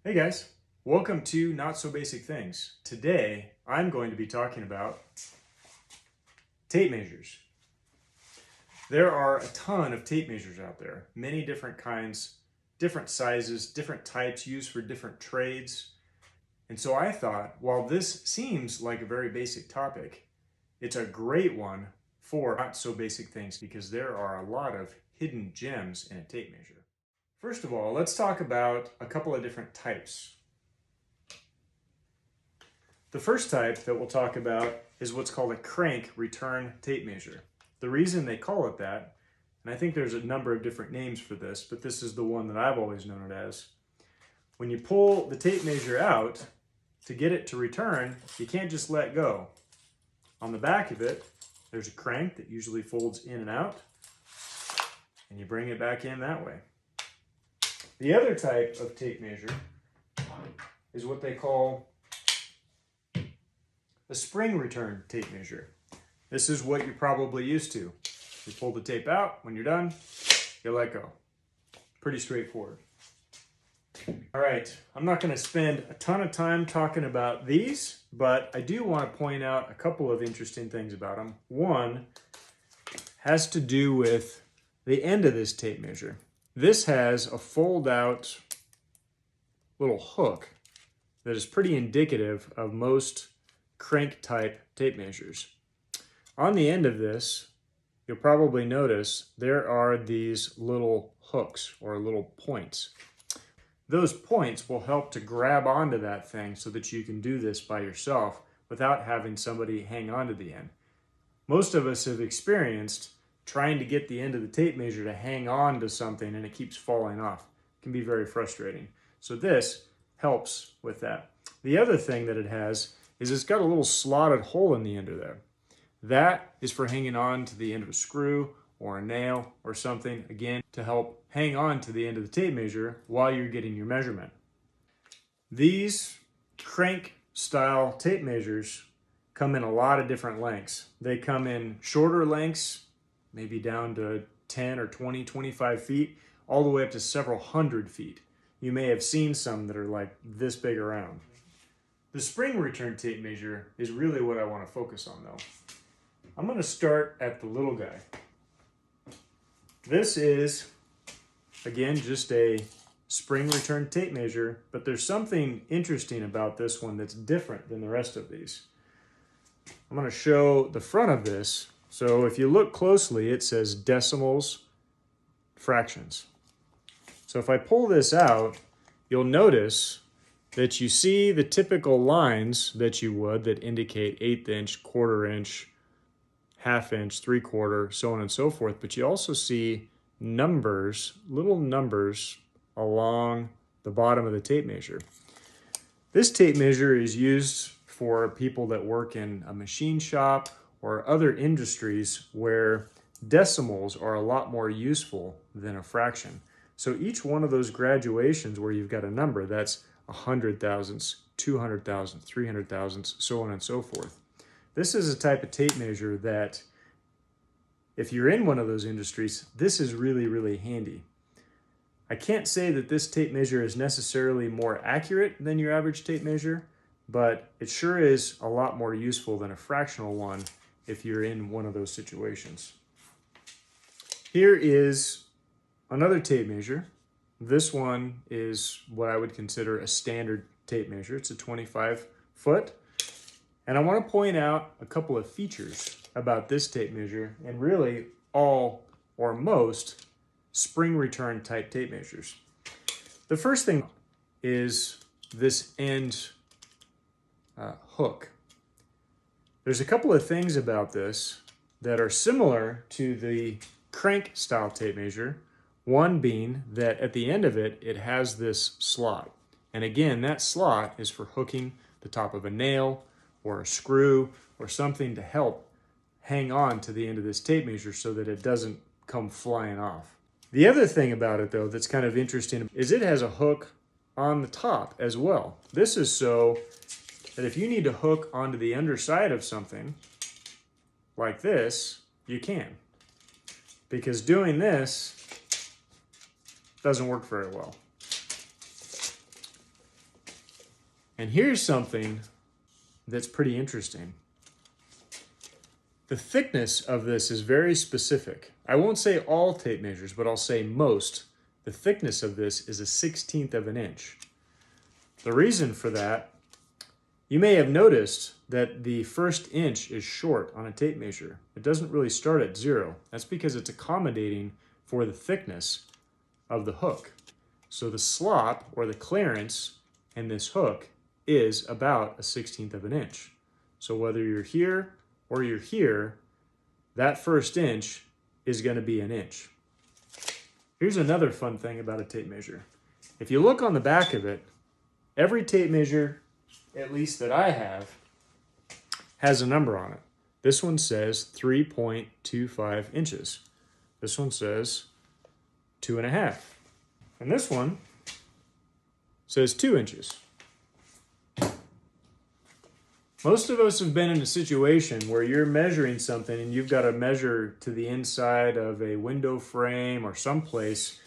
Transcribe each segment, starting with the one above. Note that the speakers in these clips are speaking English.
Hey guys, welcome to Not So Basic Things. Today I'm going to be talking about tape measures. There are a ton of tape measures out there, many different kinds, different sizes, different types used for different trades. And so I thought, while this seems like a very basic topic, it's a great one for not so basic things because there are a lot of hidden gems in a tape measure. First of all, let's talk about a couple of different types. The first type that we'll talk about is what's called a crank return tape measure. The reason they call it that, and I think there's a number of different names for this, but this is the one that I've always known it as. When you pull the tape measure out, to get it to return, you can't just let go. On the back of it, there's a crank that usually folds in and out, and you bring it back in that way. The other type of tape measure is what they call a spring return tape measure. This is what you're probably used to. You pull the tape out, when you're done, you let go. Pretty straightforward. All right, I'm not going to spend a ton of time talking about these, but I do want to point out a couple of interesting things about them. One has to do with the end of this tape measure. This has a fold-out little hook that is pretty indicative of most crank type tape measures. On the end of this, you'll probably notice there are these little hooks or little points. Those points will help to grab onto that thing so that you can do this by yourself without having somebody hang on to the end. Most of us have experienced trying to get the end of the tape measure to hang on to something and it keeps falling off. It can be very frustrating. So this helps with that. The other thing that it has is it's got a little slotted hole in the end of there. That is for hanging on to the end of a screw or a nail or something, again, to help hang on to the end of the tape measure while you're getting your measurement. These crank style tape measures come in a lot of different lengths. They come in shorter lengths, maybe down to 10 or 20, 25 feet, all the way up to several hundred feet. You may have seen some that are like this big around. The spring return tape measure is really what I want to focus on though. I'm going to start at the little guy. This is, again, just a spring return tape measure, but there's something interesting about this one that's different than the rest of these. I'm going to show the front of this. So if you look closely, it says decimals, fractions. So if I pull this out, you'll notice that you see the typical lines that you would that indicate 1/8 inch, 1/4 inch, 1/2 inch, 3/4, so on and so forth. But you also see numbers, little numbers along the bottom of the tape measure. This tape measure is used for people that work in a machine shop or other industries where decimals are a lot more useful than a fraction. So each one of those graduations where you've got a number, that's 100 thousandths, 200 thousandths, 300 thousandths, so on and so forth. This is a type of tape measure that if you're in one of those industries, this is really, really handy. I can't say that this tape measure is necessarily more accurate than your average tape measure, but it sure is a lot more useful than a fractional one if you're in one of those situations. Here is another tape measure. This one is what I would consider a standard tape measure. It's a 25 foot. And I want to point out a couple of features about this tape measure and really all or most spring return type tape measures. The first thing is this end hook. There's a couple of things about this that are similar to the crank style tape measure. One being that at the end of it, it has this slot. And again, that slot is for hooking the top of a nail or a screw or something to help hang on to the end of this tape measure so that it doesn't come flying off. The other thing about it though that's kind of interesting is it has a hook on the top as well. This is so that if you need to hook onto the underside of something like this, you can. Because doing this doesn't work very well. And here's something that's pretty interesting. The thickness of this is very specific. I won't say all tape measures, but I'll say most. The thickness of this is a 1/16 of an inch. The reason for that, you may have noticed that the first inch is short on a tape measure. It doesn't really start at 0. That's because it's accommodating for the thickness of the hook. So the slop or the clearance in this hook is about a 1/16 of an inch. So whether you're here or you're here, that first inch is going to be an inch. Here's another fun thing about a tape measure. If you look on the back of it, every tape measure, at least that I have, has a number on it. This one says 3.25 inches. This one says 2.5. And this one says 2 inches. Most of us have been in a situation where you're measuring something and you've got to measure to the inside of a window frame or someplace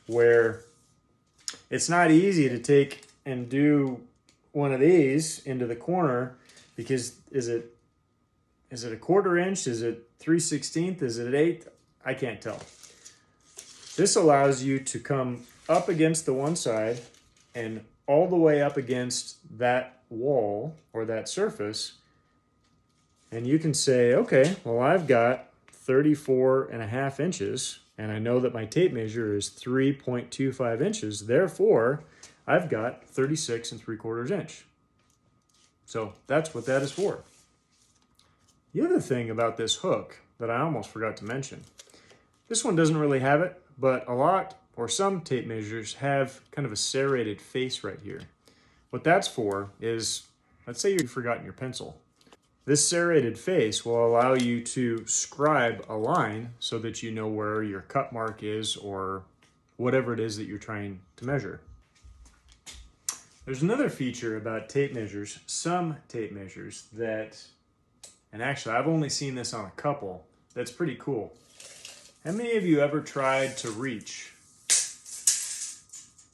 where it's not easy to take and do one of these into the corner because is it a 1/4 inch? Is it 3/16? Is it an 1/8? I can't tell. This allows you to come up against the one side and all the way up against that wall or that surface, and you can say, okay, well, I've got 34.5 inches and I know that my tape measure is 3.25 inches, therefore I've got 36 3/4 inch. So that's what that is for. The other thing about this hook that I almost forgot to mention, this one doesn't really have it, but a lot or some tape measures have kind of a serrated face right here. What that's for is, let's say you've forgotten your pencil. This serrated face will allow you to scribe a line so that you know where your cut mark is or whatever it is that you're trying to measure. There's another feature about tape measures, some tape measures that, and actually I've only seen this on a couple, that's pretty cool. How many of you ever tried to reach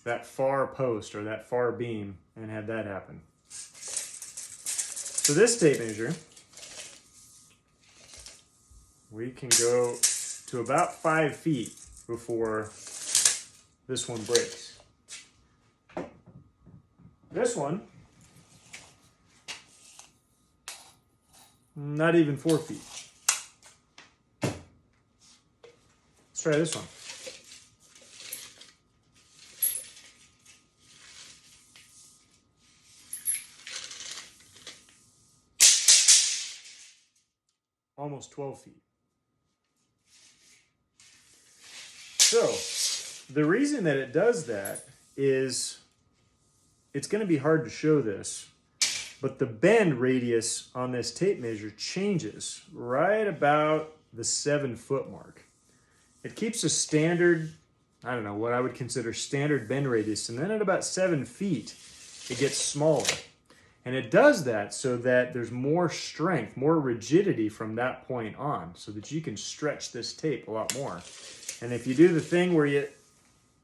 that far post or that far beam and had that happen? So this tape measure, we can go to about 5 feet before this one breaks. This one, not even 4 feet. Let's try this one. Almost 12 feet. So the reason that it does that is it's going to be hard to show this, but the bend radius on this tape measure changes right about the 7-foot mark. It keeps a standard, I don't know, what I would consider standard bend radius, and then at about 7 feet, it gets smaller. And it does that so that there's more strength, more rigidity from that point on, so that you can stretch this tape a lot more. And if you do the thing where you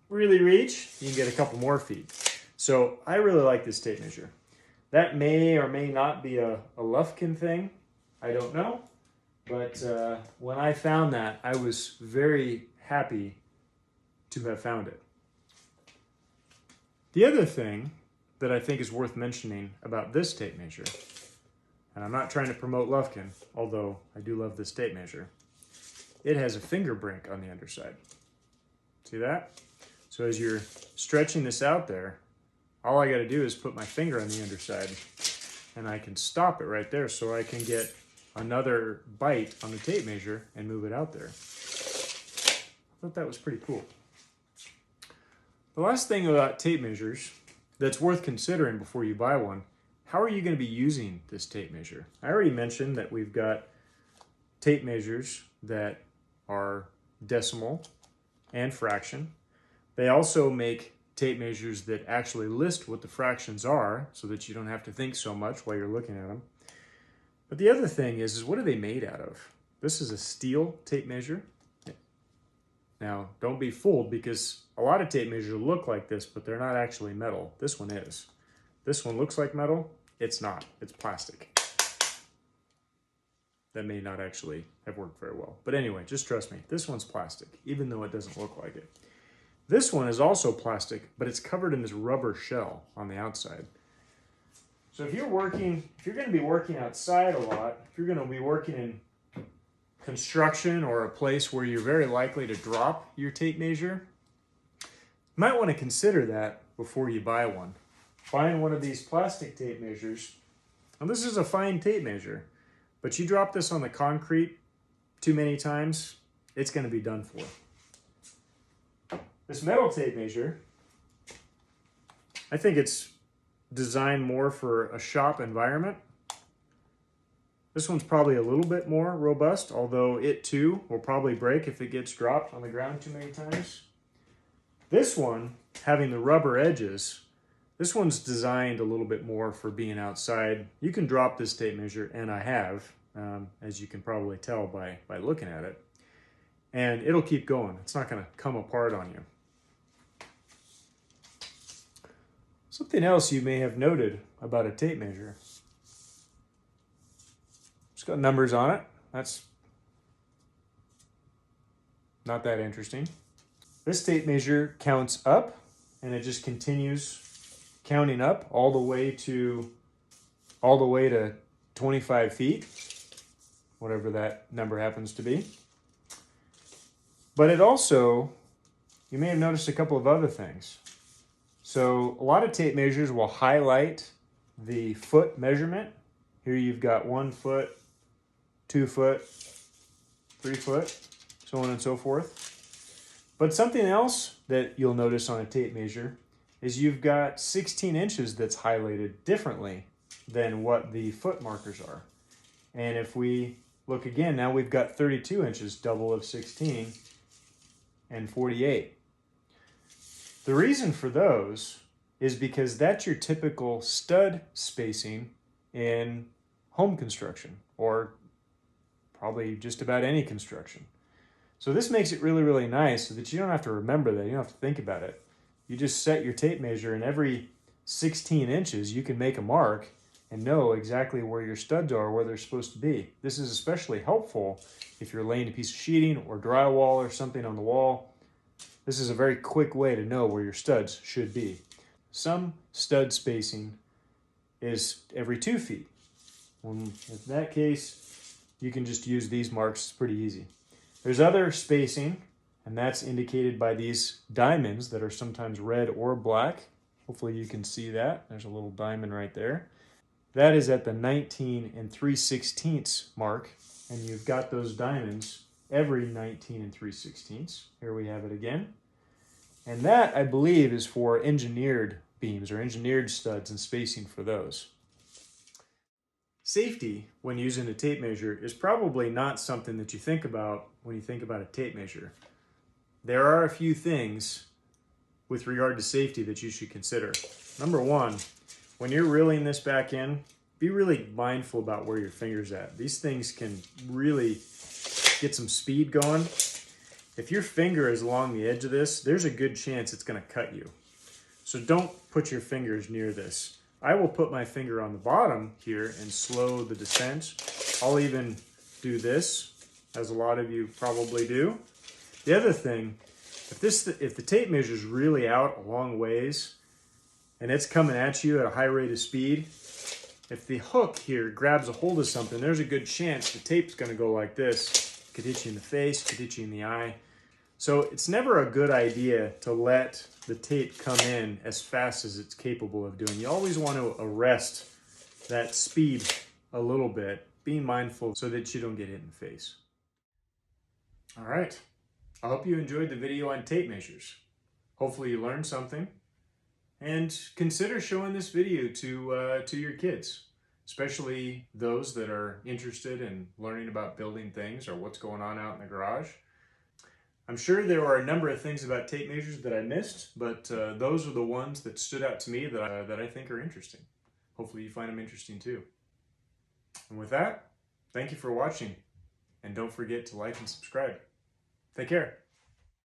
really reach, you can get a couple more feet. So I really like this tape measure. That may or may not be a Lufkin thing. I don't know. But when I found that, I was very happy to have found it. The other thing that I think is worth mentioning about this tape measure, and I'm not trying to promote Lufkin, although I do love this tape measure, it has a finger brake on the underside. See that? So as you're stretching this out there, all I got to do is put my finger on the underside and I can stop it right there so I can get another bite on the tape measure and move it out there. I thought that was pretty cool. The last thing about tape measures that's worth considering before you buy one, how are you going to be using this tape measure? I already mentioned that we've got tape measures that are decimal and fraction. They also make tape measures that actually list what the fractions are so that you don't have to think so much while you're looking at them. But the other thing is what are they made out of? This is a steel tape measure. Now, don't be fooled because a lot of tape measures look like this, but they're not actually metal. This one is. This one looks like metal. It's not. It's plastic. That may not actually have worked very well. But anyway, just trust me. This one's plastic, even though it doesn't look like it. This one is also plastic, but it's covered in this rubber shell on the outside. So if you're going to be working outside a lot, if you're going to be working in construction or a place where you're very likely to drop your tape measure, you might want to consider that before you buy one. Buying one of these plastic tape measures, and this is a fine tape measure, but you drop this on the concrete too many times, it's going to be done for. This metal tape measure, I think it's designed more for a shop environment. This one's probably a little bit more robust, although it too will probably break if it gets dropped on the ground too many times. This one, having the rubber edges, this one's designed a little bit more for being outside. You can drop this tape measure, and I have, as you can probably tell by looking at it, and it'll keep going. It's not going to come apart on you. Something else you may have noted about a tape measure. It's got numbers on it. That's not that interesting. This tape measure counts up, and it just continues counting up all the way to 25 feet, whatever that number happens to be. But it also, you may have noticed a couple of other things. So a lot of tape measures will highlight the foot measurement. Here you've got 1 foot, 2 foot, 3 foot, so on and so forth. But something else that you'll notice on a tape measure is you've got 16 inches that's highlighted differently than what the foot markers are. And if we look again, now we've got 32 inches, double of 16, and 48. The reason for those is because that's your typical stud spacing in home construction, or probably just about any construction. So this makes it really, really nice so that you don't have to remember that, you don't have to think about it. You just set your tape measure, and every 16 inches you can make a mark and know exactly where your studs are, where they're supposed to be. This is especially helpful if you're laying a piece of sheeting or drywall or something on the wall. This is a very quick way to know where your studs should be. Some stud spacing is every 2 feet. In that case, you can just use these marks. It's pretty easy. There's other spacing, and that's indicated by these diamonds that are sometimes red or black. Hopefully you can see that. There's a little diamond right there. That is at the 19 3/16 mark, and you've got those diamonds every 19 3/16. Here we have it again. And that, I believe, is for engineered beams or engineered studs and spacing for those. Safety when using a tape measure is probably not something that you think about when you think about a tape measure. There are a few things with regard to safety that you should consider. Number one, when you're reeling this back in, be really mindful about where your finger's at. These things can really get some speed going. If your finger is along the edge of this, there's a good chance it's going to cut you. So don't put your fingers near this. I will put my finger on the bottom here and slow the descent. I'll even do this, as a lot of you probably do. The other thing, if the tape measure is really out a long ways and it's coming at you at a high rate of speed, if the hook here grabs a hold of something, there's a good chance the tape's going to go like this. Could hit you in the face, could hit you in the eye. So it's never a good idea to let the tape come in as fast as it's capable of doing. You always want to arrest that speed a little bit, being mindful so that you don't get hit in the face. All right, I hope you enjoyed the video on tape measures. Hopefully you learned something, and consider showing this video to your kids, especially those that are interested in learning about building things or what's going on out in the garage. I'm sure there are a number of things about tape measures that I missed, but those are the ones that stood out to me that I think are interesting. Hopefully you find them interesting too. And with that, thank you for watching, and don't forget to like and subscribe. Take care.